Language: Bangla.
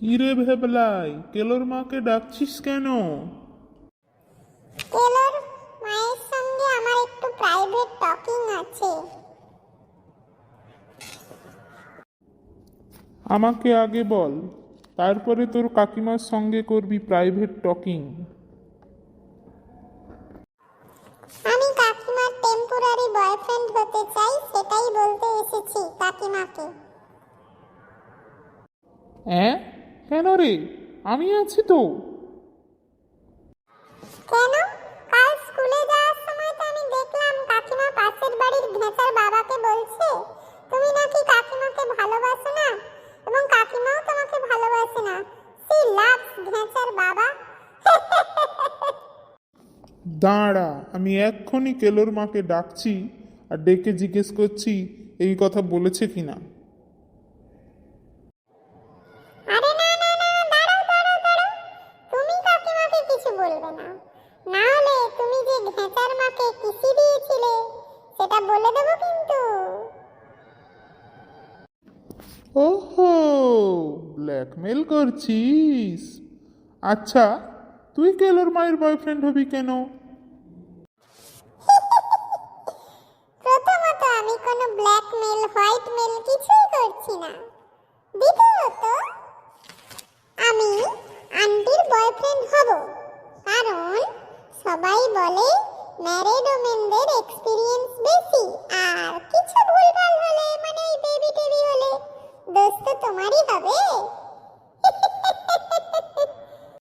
কিরে ভেবলাই, কেলোর মাকে ডাকছিস কেন? কেলোর মায়ের সঙ্গে আমার একটু প্রাইভেট টকিং আছে। আমাকে আগে বল, তারপরে তোর কাকিমার সঙ্গে করবি প্রাইভেট টকিং। আমি কাকিমার টেম্পোরারি বয়ফ্রেন্ড হতে চাই, সেটাই বলতে এসেছি কাকিমাকে। হ্যাঁ, কেন রে? আমি আছি তো। কেন? কাল স্কুলে যাওয়ার সময় তো আমি দেখলাম কাকিমা পাশের বাড়ির ঘেঁচার বাবাকে বলছে তুমি নাকি কাকিমাকে ভালোবাসো না, এবং কাকিমাও তোমাকে ভালোবাসে না। সি লাভস ঘেঁচার বাবা। দাঁড়া, আমি এক্ষুনি কেলোর মাকে ডাকছি আর ডেকে জিজ্ঞেস করছি এই কথা বলেছে কিনা। আরে না না না, দাঁড়াও দাঁড়াও দাঁড়াও, তুমি কাকিমাকে কিছু বলবে না, না হলে তুমি যে ঘেঁচার মাকে কিসি দিয়েছিলে সেটা বলে দেবো কিন্তু। ওহো, ব্ল্যাকমেল করছিস? আচ্ছা, তুই কেলোর মায়ের বয়ফ্রেন্ড হবি কেন? প্রথমত আমি কোনো ব্ল্যাকমেল হোয়াইট মেল কিছুই করছি না। দ্বিতীয়ত আমি আন্টির বয়ফ্রেন্ড হব, কারণ সবাই বলে ম্যারিড ওমেনদের এক্সপিরিয়েন্স বেশি, আর কিছু ভুলভাল হলে মানে ওই বেবি টেবি হলে দোষ তো তোমারই হবে।